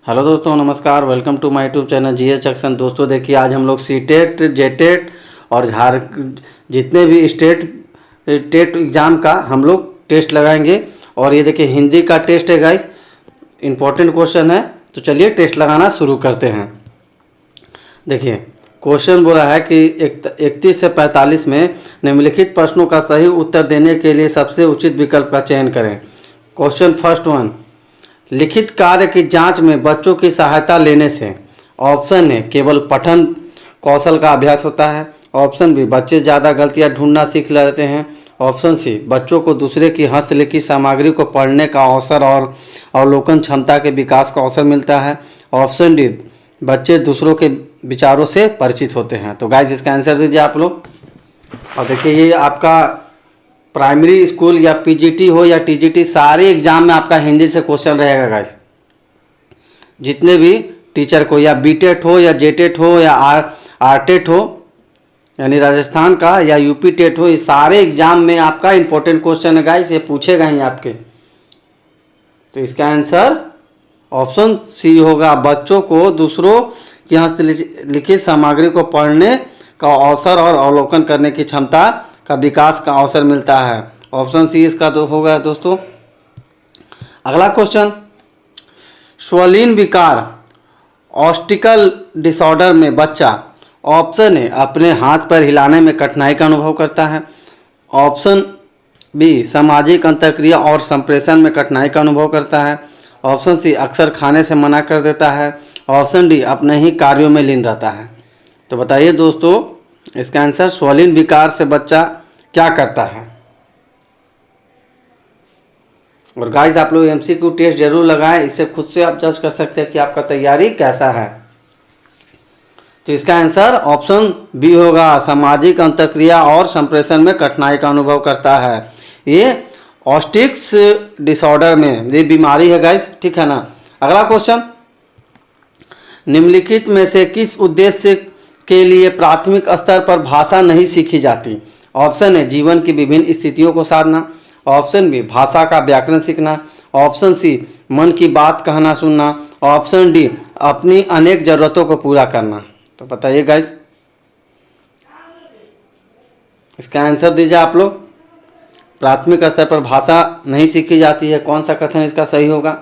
Hello दोस्तों, नमस्कार। Welcome to my YouTube channel GS Junction. दोस्तों देखिए, आज हम लोग सीटेट, जेटेट और जितने भी टेट एग्ज़ाम का हम लोग टेस्ट लगाएंगे। और ये देखिए, हिंदी का टेस्ट है गाइस, इम्पोर्टेंट क्वेश्चन है। तो चलिए टेस्ट लगाना शुरू करते हैं। देखिए, क्वेश्चन बोला है कि 31 से 45 में निम्नलिखित प्रश्नों का सही उत्तर देने के लिए सबसे उचित विकल्प का चयन करें। क्वेश्चन फर्स्ट वन, लिखित कार्य की जांच में बच्चों की सहायता लेने से ऑप्शन ए केवल पठन कौशल का अभ्यास होता है, ऑप्शन बी बच्चे ज़्यादा गलतियां ढूंढना सीख लेते हैं, ऑप्शन सी बच्चों को दूसरे की हस्तलिखित सामग्री को पढ़ने का अवसर और अवलोकन क्षमता के विकास का अवसर मिलता है, ऑप्शन डी बच्चे दूसरों के विचारों से परिचित होते हैं। तो गाइस, इसका आंसर दीजिए आप लोग। और देखिए, ये आपका प्राइमरी स्कूल या पीजीटी हो या टीजीटी, सारे एग्जाम में आपका हिंदी से क्वेश्चन रहेगा गाइस। जितने भी टीचर को, या बीटेट हो या जेटेट हो या आरटेट हो यानी राजस्थान का, या यूपी टेट हो, ये सारे एग्जाम में आपका इंपॉर्टेंट क्वेश्चन है गाइस, ये पूछेगा ही आपके। तो इसका आंसर ऑप्शन सी होगा, बच्चों को दूसरों की हस्तलिखित सामग्री को पढ़ने का अवसर और अवलोकन करने की क्षमता का विकास का अवसर मिलता है। ऑप्शन सी इसका तो होगा दोस्तों। अगला क्वेश्चन, स्वलीन विकार ऑस्टिकल डिसऑर्डर में बच्चा ऑप्शन ए अपने हाथ पैर हिलाने में कठिनाई का अनुभव करता है, ऑप्शन बी सामाजिक अंतःक्रिया और संप्रेषण में कठिनाई का अनुभव करता है, ऑप्शन सी अक्सर खाने से मना कर देता है, ऑप्शन डी अपने ही कार्यों में लीन रहता है। तो बताइए दोस्तों, इसका आंसर स्वलीन विकार से बच्चा क्या करता है। और गाइस, आप लोग एमसीक्यू टेस्ट जरूर लगाएं, इससे खुद से आप जज कर सकते हैं कि आपका तैयारी कैसा है। तो इसका आंसर ऑप्शन बी होगा, सामाजिक अंतःक्रिया और संप्रेषण में कठिनाई का अनुभव करता है। ये ऑस्टिक्स डिसऑर्डर में ये बीमारी है गाइस, ठीक है ना। अगला क्वेश्चन, निम्नलिखित में से किस उद्देश्य के लिए प्राथमिक स्तर पर भाषा नहीं सीखी जाती। ऑप्शन है जीवन की विभिन्न स्थितियों को साधना, ऑप्शन बी भाषा का व्याकरण सीखना, ऑप्शन सी मन की बात कहना सुनना, ऑप्शन डी अपनी अनेक जरूरतों को पूरा करना। तो बताइए गाइस, इसका आंसर दीजिए आप लोग। प्राथमिक स्तर पर भाषा नहीं सीखी जाती है, कौन सा कथन इसका सही होगा।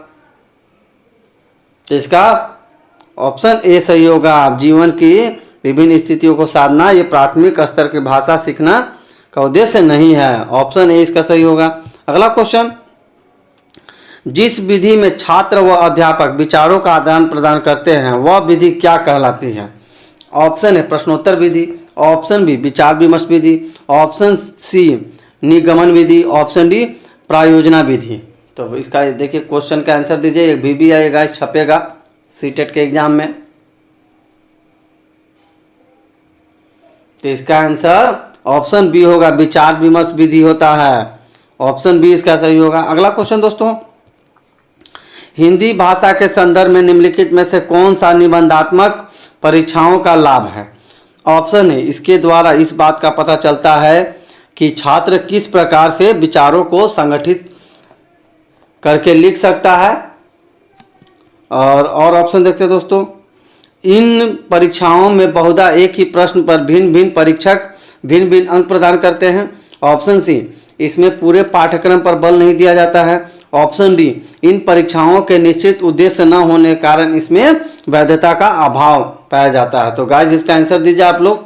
तो इसका ऑप्शन ए सही होगा, जीवन की विभिन्न स्थितियों को साधना, ये प्राथमिक स्तर की भाषा सीखना का उद्देश्य नहीं है। ऑप्शन ए इसका सही होगा। अगला क्वेश्चन, जिस विधि में छात्र व अध्यापक विचारों का आदान प्रदान करते हैं वह विधि क्या कहलाती है। ऑप्शन है प्रश्नोत्तर विधि, ऑप्शन बी विचार विमर्श विधि, ऑप्शन सी निगमन विधि, ऑप्शन डी प्रायोजना विधि। तो इसका देखिए क्वेश्चन का आंसर दीजिए, एक भी आएगा, छपेगा सीटेट के एग्जाम में। तो इसका आंसर ऑप्शन बी होगा, विचार विमर्श विधि होता है। ऑप्शन बी इसका सही होगा। अगला क्वेश्चन दोस्तों, हिंदी भाषा के संदर्भ में निम्नलिखित में से कौन सा निबंधात्मक परीक्षाओं का लाभ है। ऑप्शन है इसके द्वारा इस बात का पता चलता है कि छात्र किस प्रकार से विचारों को संगठित करके लिख सकता है। और ऑप्शन देखते हैं दोस्तों, इन परीक्षाओं में बहुधा एक ही प्रश्न पर भिन्न भिन्न परीक्षक भिन्न भिन्न अंक प्रदान करते हैं। ऑप्शन सी इसमें पूरे पाठ्यक्रम पर बल नहीं दिया जाता है। ऑप्शन डी इन परीक्षाओं के निश्चित उद्देश्य न होने के कारण इसमें वैधता का अभाव पाया जाता है। तो गाइस, इसका आंसर दीजिए आप लोग।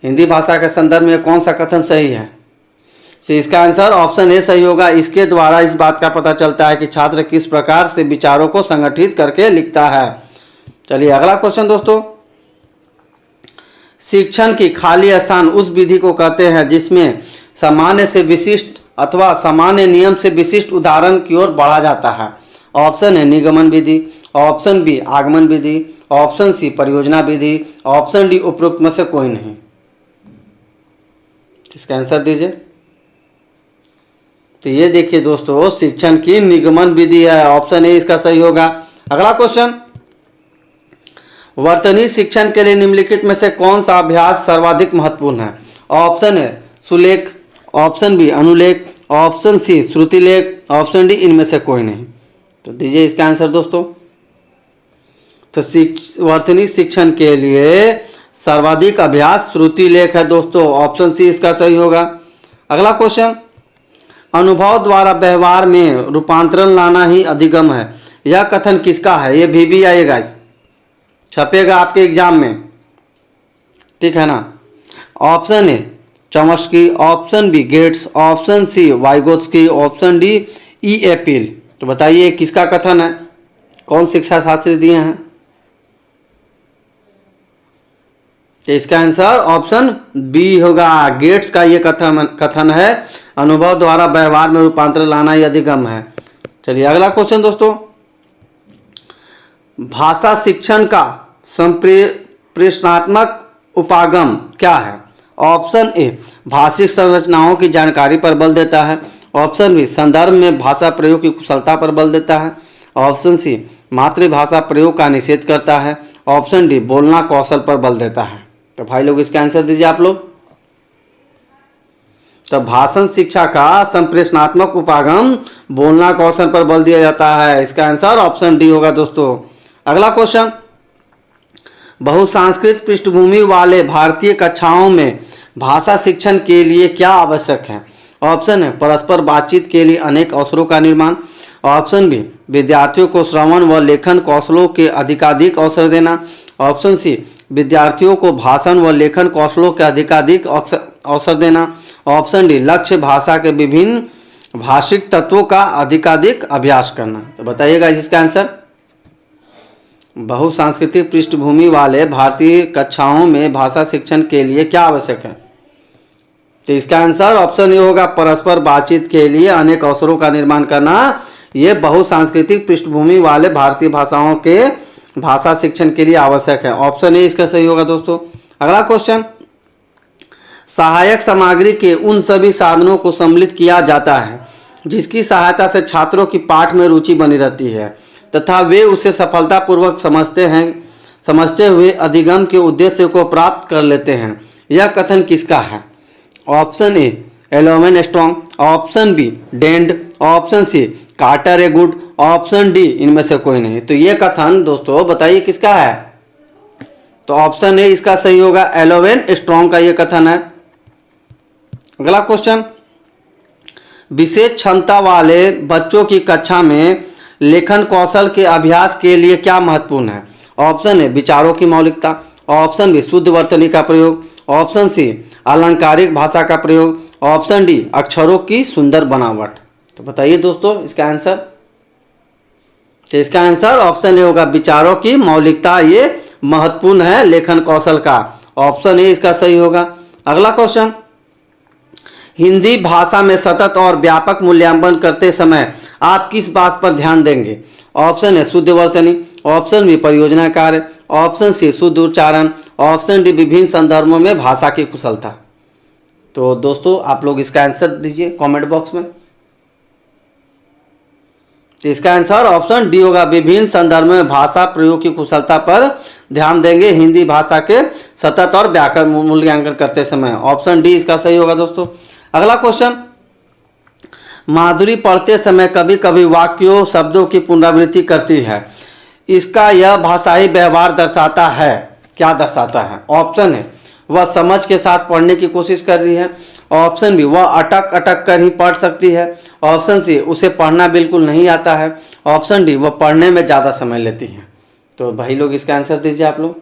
हिंदी भाषा के संदर्भ में कौन सा कथन सही है। तो इसका आंसर ऑप्शन ए सही होगा, इसके द्वारा इस बात का पता चलता है कि छात्र किस प्रकार से विचारों को संगठित करके लिखता है। चलिए अगला क्वेश्चन दोस्तों, शिक्षण की खाली स्थान उस विधि को कहते हैं जिसमें सामान्य से विशिष्ट अथवा सामान्य नियम से विशिष्ट उदाहरण की ओर बढ़ा जाता है। ऑप्शन है निगमन विधि, ऑप्शन बी आगमन विधि, ऑप्शन सी परियोजना विधि, ऑप्शन डी उपरोक्त में से कोई नहीं। इसका आंसर दीजिए। तो ये देखिए दोस्तों, शिक्षण की निगमन विधि है, ऑप्शन ए इसका सही होगा। अगला क्वेश्चन, वर्तनी शिक्षण के लिए निम्नलिखित में से कौन सा अभ्यास सर्वाधिक महत्वपूर्ण है। ऑप्शन है सुलेख, ऑप्शन बी अनुलेख, ऑप्शन सी श्रुतिलेख, ऑप्शन डी इनमें से कोई नहीं। तो दीजिए इसका आंसर दोस्तों। तो वर्तनी शिक्षण के लिए सर्वाधिक अभ्यास श्रुति लेख है दोस्तों, ऑप्शन सी इसका सही होगा। अगला क्वेश्चन, अनुभव द्वारा व्यवहार में रूपांतरण लाना ही अधिगम है, यह कथन किसका है? ये भी आएगा, छपेगा आपके एग्जाम में, ठीक है ना। Option A Chomsky, option B Gates, option C Vygotsky, option D ई एपिल। तो बताइए किसका कथन है, कौन शिक्षा शास्त्री दिए हैं? तो इसका आंसर ऑप्शन बी होगा, गेट्स का ये कथन है, अनुभव द्वारा व्यवहार में रूपांतर लाना ही अधिगम है। चलिए अगला क्वेश्चन दोस्तों, भाषा शिक्षण का संप्रेषणात्मक उपागम क्या है? ऑप्शन ए भाषिक संरचनाओं की जानकारी पर बल देता है, ऑप्शन बी संदर्भ में भाषा प्रयोग की कुशलता पर बल देता है, ऑप्शन सी मातृभाषा प्रयोग का निषेध करता है, ऑप्शन डी बोलना कौशल पर बल देता है। तो भाई लोग इसका आंसर दीजिए आप लोग। तो भाषण शिक्षा का संप्रेषणात्मक उपागम बोलना कौशल पर बल दिया जाता है, इसका आंसर ऑप्शन डी होगा दोस्तों। अगला क्वेश्चन, बहुसांस्कृतिक पृष्ठभूमि वाले भारतीय कक्षाओं में भाषा शिक्षण के लिए क्या आवश्यक है? ऑप्शन है परस्पर बातचीत के लिए अनेक अवसरों का निर्माण, ऑप्शन बी विद्यार्थियों को श्रवण व लेखन कौशलों के अधिकाधिक अवसर देना, ऑप्शन सी विद्यार्थियों को भाषण व लेखन कौशलों के अधिकाधिक अवसर देना, ऑप्शन डी लक्ष्य भाषा के विभिन्न भाषिक तत्वों का अधिकाधिक अभ्यास करना। तो बताइएगा इसका आंसर। बहुसांस्कृतिक पृष्ठभूमि वाले भारतीय कक्षाओं में भाषा शिक्षण के लिए क्या आवश्यक है? तो इसका आंसर ऑप्शन ए होगा, परस्पर बातचीत के लिए अनेक अवसरों का निर्माण करना। ये बहुसांस्कृतिक पृष्ठभूमि वाले भारतीय भाषाओं के भाषा शिक्षण के लिए आवश्यक है, ऑप्शन ए इसका सही होगा दोस्तों। अगला क्वेश्चन, सहायक सामग्री के उन सभी साधनों को सम्मिलित किया जाता है जिसकी सहायता से छात्रों की पाठ में रुचि बनी रहती है तथा वे उसे सफलतापूर्वक समझते हुए अधिगम के उद्देश्य को प्राप्त कर लेते हैं, यह कथन किसका है? ऑप्शन ए एलोवेन स्ट्रॉन्ग, ऑप्शन बी डेंड, ऑप्शन सी कार्टर ए गुड, ऑप्शन डी इनमें से कोई नहीं। तो ये कथन दोस्तों बताइए किसका है? तो ऑप्शन ए इसका सही होगा, एलोवेन स्ट्रॉन्ग का ये कथन है। अगला क्वेश्चन, विशेष क्षमता वाले बच्चों की कक्षा में लेखन कौशल के अभ्यास के लिए क्या महत्वपूर्ण है? ऑप्शन ए विचारों की मौलिकता, ऑप्शन बी शुद्ध वर्तनी का प्रयोग, ऑप्शन सी अलंकारिक भाषा का प्रयोग, ऑप्शन डी अक्षरों की सुंदर बनावट। तो बताइए दोस्तों इसका आंसर। तो इसका आंसर ऑप्शन ए होगा, विचारों की मौलिकता ये महत्वपूर्ण है लेखन कौशल का, ऑप्शन ए इसका सही होगा। अगला क्वेश्चन, हिंदी भाषा में सतत और व्यापक मूल्यांकन करते समय आप किस बात पर ध्यान देंगे? ऑप्शन है शुद्ध वर्तनी, ऑप्शन बी परियोजना कार्य, ऑप्शन सी शुद्ध उच्चारण, ऑप्शन डी विभिन्न संदर्भों में भाषा की कुशलता। तो दोस्तों आप लोग इसका आंसर दीजिए कमेंट बॉक्स में। तो इसका आंसर ऑप्शन डी होगा, विभिन्न संदर्भ में भाषा प्रयोग की कुशलता पर ध्यान देंगे हिंदी भाषा के सतत और व्याकरण मूल्यांकन करते समय, ऑप्शन डी इसका सही होगा दोस्तों। अगला क्वेश्चन, माधुरी पढ़ते समय कभी कभी वाक्यों शब्दों की पुनरावृत्ति करती है, इसका यह भाषाई व्यवहार दर्शाता है, क्या दर्शाता है? ऑप्शन है वह समझ के साथ पढ़ने की कोशिश कर रही है, ऑप्शन बी वह अटक अटक कर ही पढ़ सकती है, ऑप्शन सी उसे पढ़ना बिल्कुल नहीं आता है, ऑप्शन डी वह पढ़ने में ज़्यादा समय लेती है। तो भाई लोग इसका आंसर दीजिए आप लोग।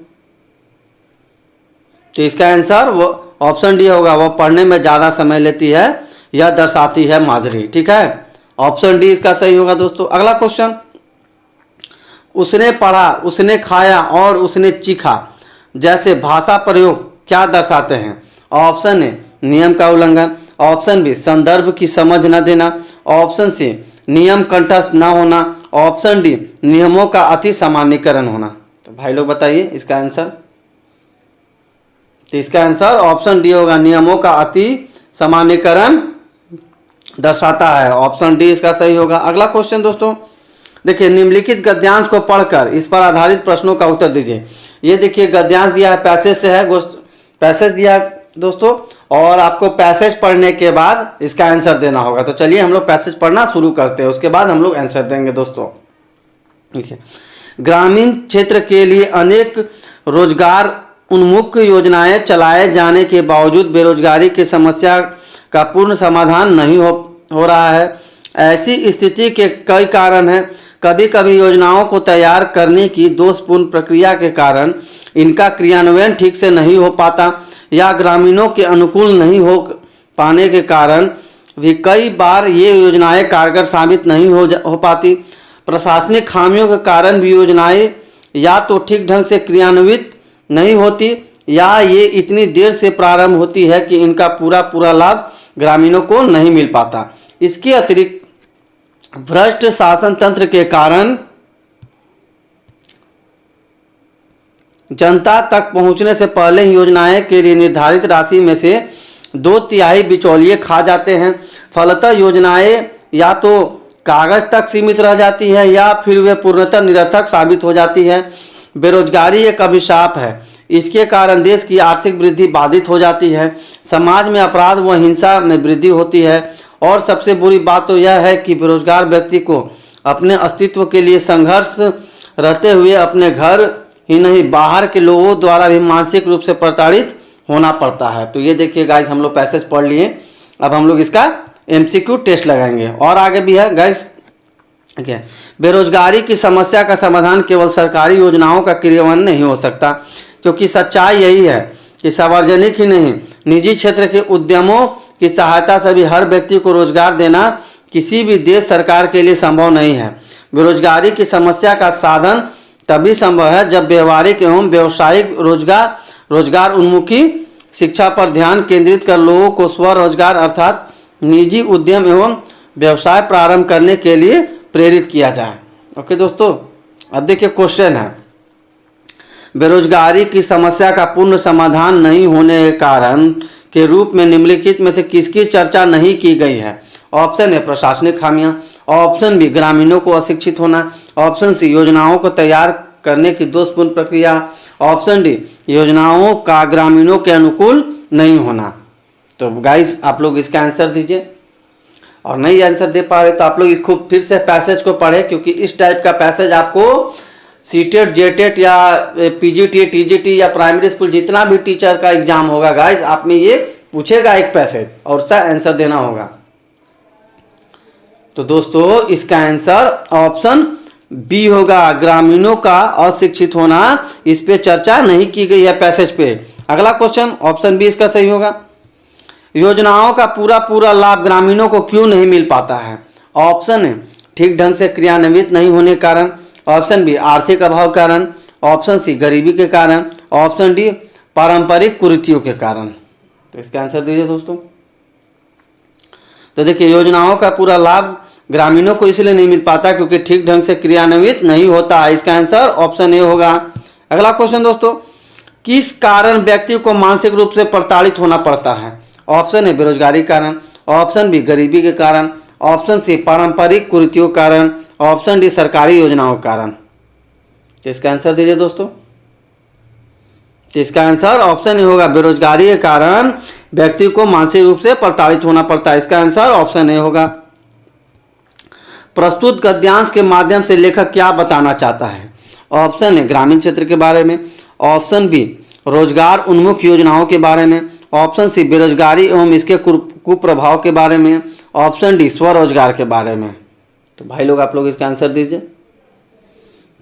तो इसका आंसर वो ऑप्शन डी होगा, वह पढ़ने में ज़्यादा समय लेती है, यह दर्शाती है माधुरी, ठीक है, ऑप्शन डी इसका सही होगा दोस्तों। अगला क्वेश्चन, उसने पढ़ा, उसने खाया और उसने चीखा जैसे भाषा प्रयोग क्या दर्शाते हैं? ऑप्शन ए नियम का उल्लंघन, ऑप्शन बी संदर्भ की समझ न देना, ऑप्शन सी नियम कंठस्थ न होना, ऑप्शन डी नियमों का अति सामान्यीकरण होना। तो भाई लोग बताइए इसका आंसर। तो इसका आंसर ऑप्शन डी होगा, नियमों का अति सामान्यीकरण दर्शाता है, ऑप्शन डी इसका सही होगा। अगला क्वेश्चन दोस्तों देखिए, निम्नलिखित गद्यांश को पढ़कर इस पर आधारित प्रश्नों का उत्तर दीजिए। ये देखिए गद्यांश दिया है, पैसेज से है, पैसेज दिया है दोस्तों, और आपको पैसेज पढ़ने के बाद इसका आंसर देना होगा। तो चलिए हम लोग पैसेज पढ़ना शुरू करते हैं, उसके बाद हम लोग आंसर देंगे दोस्तों। ठीक है। ग्रामीण क्षेत्र के लिए अनेक रोजगार उन्मुख योजनाएं चलाए जाने के बावजूद बेरोजगारी की समस्या का पूर्ण समाधान नहीं हो रहा है। ऐसी स्थिति के कई कारण हैं। कभी कभी योजनाओं को तैयार करने की दोषपूर्ण प्रक्रिया के कारण इनका क्रियान्वयन ठीक से नहीं हो पाता या ग्रामीणों के अनुकूल नहीं हो पाने के कारण भी कई बार ये योजनाएं कारगर साबित नहीं हो पाती। प्रशासनिक खामियों के कारण भी योजनाएं या तो ठीक ढंग से क्रियान्वित नहीं होती या ये इतनी देर से प्रारंभ होती है कि इनका पूरा लाभ ग्रामीणों को नहीं मिल पाता। इसके अतिरिक्त भ्रष्ट शासन तंत्र के कारण जनता तक पहुंचने से पहले ही योजनाएं के लिए निर्धारित राशि में से 2/3 बिचौलिए खा जाते हैं। फलतः योजनाएं या तो कागज तक सीमित रह जाती है या फिर वे पूर्णतः निरर्थक साबित हो जाती है। बेरोजगारी एक अभिशाप है। इसके कारण देश की आर्थिक वृद्धि बाधित हो जाती है, समाज में अपराध व हिंसा में वृद्धि होती है और सबसे बुरी बात तो यह है कि बेरोजगार व्यक्ति को अपने अस्तित्व के लिए संघर्ष रहते हुए अपने घर ही नहीं बाहर के लोगों द्वारा भी मानसिक रूप से प्रताड़ित होना पड़ता है। तो ये देखिए गाइस, हम लोग पैसेज पढ़ लिए। अब हम लोग इसका MCQ टेस्ट लगाएंगे और आगे भी है गाइस। ठीक है। बेरोजगारी की समस्या का समाधान केवल सरकारी योजनाओं का क्रियान्वयन नहीं हो सकता, क्योंकि सच्चाई यही है कि सार्वजनिक ही नहीं निजी क्षेत्र के उद्यमों की सहायता से भी हर व्यक्ति को रोजगार देना किसी भी देश सरकार के लिए संभव नहीं है। बेरोजगारी की समस्या का साधन तभी संभव है जब व्यवहारिक एवं व्यवसायिक रोजगार उन्मुखी शिक्षा पर ध्यान केंद्रित कर लोगों को स्वरोजगार अर्थात निजी उद्यम एवं व्यवसाय प्रारंभ करने के लिए प्रेरित किया जाए। ओके दोस्तों, अब देखिए क्वेश्चन है, बेरोजगारी की समस्या का पूर्ण समाधान नहीं होने के कारण के रूप में निम्नलिखित में से किसकी चर्चा नहीं की गई है? ऑप्शन ए प्रशासनिक खामियां, ऑप्शन बी ग्रामीणों को अशिक्षित होना, ऑप्शन सी योजनाओं को तैयार करने की दोषपूर्ण प्रक्रिया, ऑप्शन डी योजनाओं का ग्रामीणों के अनुकूल नहीं होना। तो गाइस आप लोग इसका आंसर दीजिए और नहीं आंसर दे पा रहे तो आप लोग इसको फिर से पैसेज को पढ़े, क्योंकि इस टाइप का पैसेज आपको सीटेट जेटेट या PGT TGT या प्राइमरी स्कूल जितना भी टीचर का एग्जाम होगा गाइस, आप में ये पूछेगा एक पैसेज और उसका आंसर देना होगा। तो दोस्तों इसका आंसर ऑप्शन बी होगा, ग्रामीणों का अशिक्षित होना। इस पे चर्चा नहीं की गई है पैसेज पे। अगला क्वेश्चन ऑप्शन बी इसका सही होगा। योजनाओं का पूरा लाभ ग्रामीणों को क्यों नहीं मिल पाता है? ऑप्शन ए ठीक ढंग से क्रियान्वित नहीं होने के कारण, ऑप्शन बी आर्थिक अभाव कारण, ऑप्शन सी गरीबी के कारण, ऑप्शन डी पारंपरिक कुरीतियों के कारण। तो इसका आंसर दीजिए दोस्तों। तो देखिए योजनाओं का पूरा लाभ ग्रामीणों को इसलिए नहीं मिल पाता क्योंकि ठीक ढंग से क्रियान्वित नहीं होता है। इसका आंसर ऑप्शन ए होगा। अगला क्वेश्चन दोस्तों, किस कारण व्यक्ति को मानसिक रूप से प्रताड़ित होना पड़ता है? ऑप्शन ए बेरोजगारी कारण, ऑप्शन बी गरीबी के कारण, ऑप्शन सी पारंपरिक कुरीतियों कारण, ऑप्शन डी सरकारी योजनाओं के कारण। तो इसका आंसर दीजिए दोस्तों। तो इसका आंसर ऑप्शन ए होगा, बेरोजगारी के कारण व्यक्ति को मानसिक रूप से प्रताड़ित होना पड़ता है। इसका आंसर ऑप्शन ए होगा। प्रस्तुत गद्यांश के माध्यम से लेखक क्या बताना चाहता है? ऑप्शन ए ग्रामीण क्षेत्र के बारे में, ऑप्शन बी रोजगार उन्मुख योजनाओं के बारे में, ऑप्शन सी बेरोजगारी एवं इसके कुप्रभाव के बारे में, ऑप्शन डी स्वरोजगार के बारे में। तो भाई लोग आप लोग इसका आंसर दीजिए।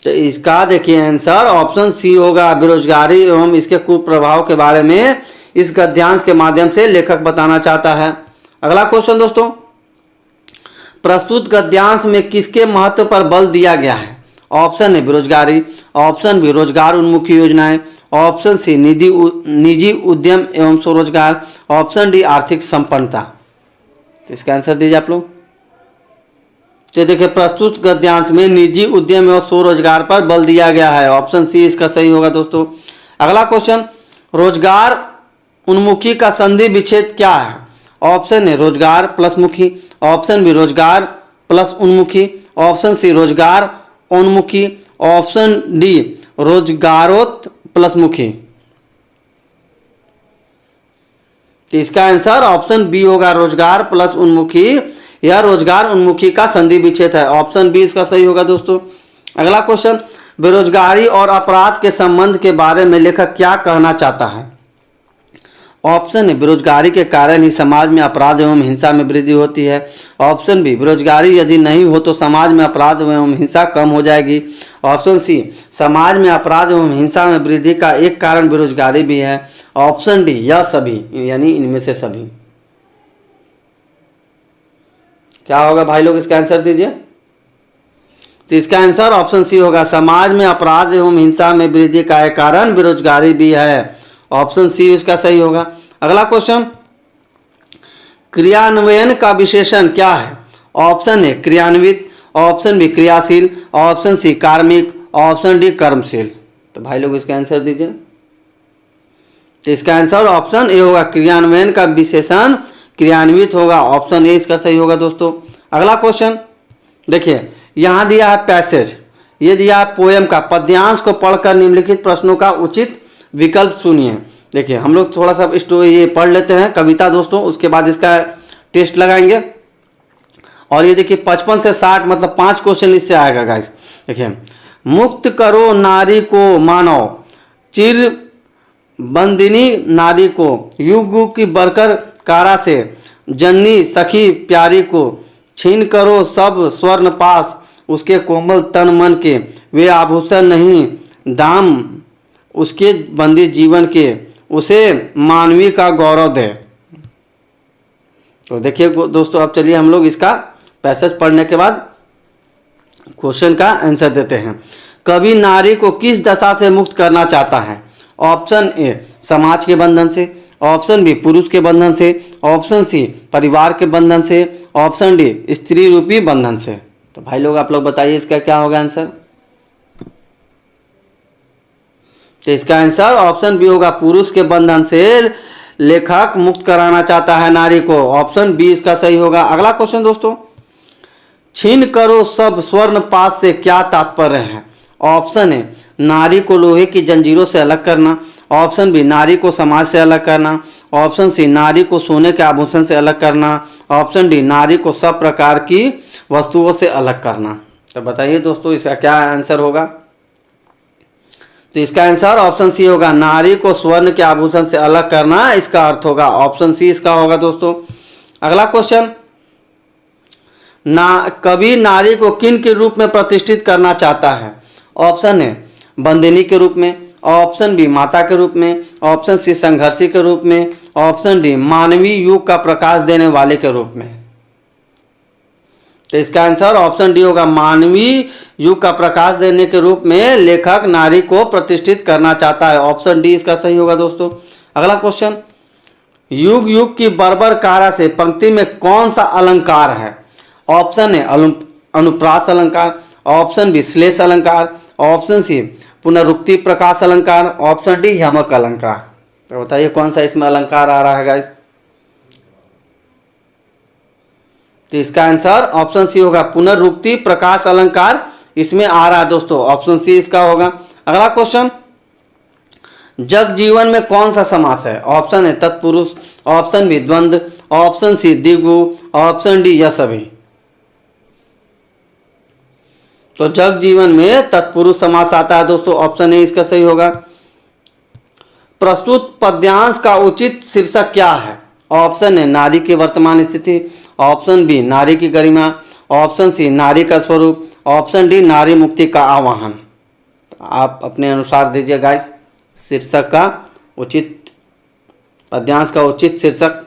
तो इसका देखिए आंसर ऑप्शन सी होगा, बेरोजगारी एवं इसके कुप्रभाव के बारे में इस गद्यांश के माध्यम से लेखक बताना चाहता है। अगला क्वेश्चन दोस्तों, प्रस्तुत गद्यांश में किसके महत्व पर बल दिया गया है? ऑप्शन ए बेरोजगारी, ऑप्शन बी रोजगार उन्मुखी योजनाएं, ऑप्शन सी निजी उद्यम एवं स्वरोजगार, ऑप्शन डी आर्थिक संपन्नता। तो इसका आंसर दीजिए आप लोग। तो देखिए प्रस्तुत गद्यांश में निजी उद्यम एवं स्वरोजगार पर बल दिया गया है। ऑप्शन सी इसका सही होगा दोस्तों। अगला क्वेश्चन, रोजगार उन्मुखी का संधि विच्छेद क्या है? ऑप्शन ए रोजगार प्लस मुखी, ऑप्शन बी रोजगार प्लस उन्मुखी, ऑप्शन सी रोजगार उन्मुखी, ऑप्शन डी रोजगारोत प्लस मुखी। तो इसका आंसर ऑप्शन बी होगा, रोजगार प्लस उन्मुखी या रोजगार उन्मुखी का संधि विच्छेद है। ऑप्शन बी इसका सही होगा दोस्तों। अगला क्वेश्चन, बेरोजगारी और अपराध के संबंध के बारे में लेखक क्या कहना चाहता है? ऑप्शन ए, बेरोजगारी के कारण ही समाज में अपराध एवं हिंसा में वृद्धि होती है। ऑप्शन बी, बेरोजगारी यदि नहीं हो तो समाज में अपराध एवं हिंसा कम हो जाएगी। ऑप्शन सी, समाज में अपराध एवं हिंसा में वृद्धि का एक कारण बेरोजगारी भी है। ऑप्शन डी, यह सभी, यानी इनमें से सभी। क्या होगा भाई लोग, इसका आंसर दीजिए। तो इसका आंसर ऑप्शन सी होगा, समाज में अपराध एवं हिंसा में वृद्धि का एक कारण बेरोजगारी भी है। ऑप्शन सी इसका सही होगा। अगला क्वेश्चन, क्रियान्वयन का विशेषण क्या है? ऑप्शन ए, क्रियान्वित। ऑप्शन बी, क्रियाशील। ऑप्शन सी, कार्मिक। ऑप्शन डी, कर्मशील। तो भाई लोग इसका आंसर दीजिए। तो इसका आंसर ऑप्शन ए होगा, क्रियान्वयन का विशेषण क्रियान्वित होगा। ऑप्शन ए इसका सही होगा दोस्तों। अगला क्वेश्चन देखिए, यहाँ दिया है पैसेज, ये दिया है पोएम का, पद्यांश को पढ़कर निम्नलिखित प्रश्नों का उचित विकल्प सुनिए। देखिए हम लोग थोड़ा सा स्टोरी ये पढ़ लेते हैं कविता दोस्तों, उसके बाद इसका टेस्ट लगाएंगे। और ये देखिए 55 से 60 मतलब 5 क्वेश्चन इससे आएगा गाइस। देखिए, मुक्त करो नारी को मानव, चिर बंदिनी नारी को, युग युग की बरकर कारा से, जननी सखी प्यारी को, छीन करो सब स्वर्ण पास उसके कोमल तन मन के, वे आभूषण नहीं दाम उसके बंदी जीवन के, उसे मानवी का गौरव दे। तो देखिए दोस्तों, अब चलिए हम लोग इसका पैसेज पढ़ने के बाद क्वेश्चन का आंसर देते हैं। कवि नारी को किस दशा से मुक्त करना चाहता है? ऑप्शन ए, समाज के बंधन से। ऑप्शन बी, पुरुष के बंधन से। ऑप्शन सी, परिवार के बंधन से। ऑप्शन डी, स्त्री रूपी बंधन से। तो भाई लोग आप लोग बताइए इसका क्या होगा आंसर। तो इसका आंसर ऑप्शन बी होगा, पुरुष के बंधन से लेखक मुक्त कराना चाहता है नारी को। ऑप्शन बी इसका सही होगा। अगला क्वेश्चन दोस्तों, छीन करो सब स्वर्ण पास से क्या तात्पर्य है? ऑप्शन ए, नारी को लोहे की जंजीरों से अलग करना। ऑप्शन बी, नारी को समाज से अलग करना। ऑप्शन सी, नारी को सोने के आभूषण से अलग करना। ऑप्शन डी, नारी को सब प्रकार की वस्तुओं से अलग करना। तो बताइए दोस्तों इसका क्या आंसर होगा। तो इसका आंसर ऑप्शन सी होगा, नारी को स्वर्ण के आभूषण से अलग करना, इसका अर्थ होगा। ऑप्शन सी इसका होगा दोस्तों। अगला क्वेश्चन, कवि नारी को किन के रूप में प्रतिष्ठित करना चाहता है? ऑप्शन ए, बंदिनी के रूप में। ऑप्शन बी, माता के रूप में। ऑप्शन सी, संघर्षी के रूप में। ऑप्शन डी, मानवीय युग का प्रकाश देने वाले के रूप में। तो इसका आंसर ऑप्शन डी होगा, मानवीय युग का प्रकाश देने के रूप में लेखक नारी को प्रतिष्ठित करना चाहता है। ऑप्शन डी इसका सही होगा दोस्तों। अगला क्वेश्चन, युग युग की बर्बर कारा से पंक्ति में कौन सा अलंकार है? ऑप्शन ए, अनुप्रास अलंकार। ऑप्शन बी, श्लेष अलंकार। ऑप्शन सी, पुनरुक्ति प्रकाश अलंकार। ऑप्शन डी, यमक अलंकार। तो बताइए कौन सा इसमें अलंकार आ रहा है गाइस। तो इसका आंसर ऑप्शन सी होगा, पुनरुक्ति प्रकाश अलंकार इसमें आ रहा है दोस्तों। ऑप्शन सी इसका होगा। अगला क्वेश्चन, जग जीवन में कौन सा समास है? ऑप्शन ए, तत्पुरुष। ऑप्शन बी, द्वंद्व। ऑप्शन सी, द्विगु। ऑप्शन डी, यह सभी। तो जग जीवन में तत्पुरुष समास आता है दोस्तों। ऑप्शन ए इसका सही होगा। प्रस्तुत पद्यांश का उचित शीर्षक क्या है? ऑप्शन ए, नारी की वर्तमान स्थिति। ऑप्शन बी, नारी की गरिमा। ऑप्शन सी, नारी का स्वरूप। ऑप्शन डी, नारी मुक्ति का आह्वान। आप अपने अनुसार दीजिए गाइस शीर्षक का उचित, पद्यांश का उचित शीर्षक।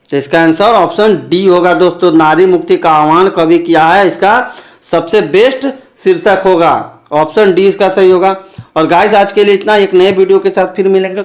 तो इसका आंसर ऑप्शन डी होगा दोस्तों, नारी मुक्ति का आह्वान कवि किया है, इसका सबसे बेस्ट शीर्षक होगा। ऑप्शन डी इसका सही होगा। और गाइस आज के लिए इतना, एक नए वीडियो के साथ फिर मिलेंगे।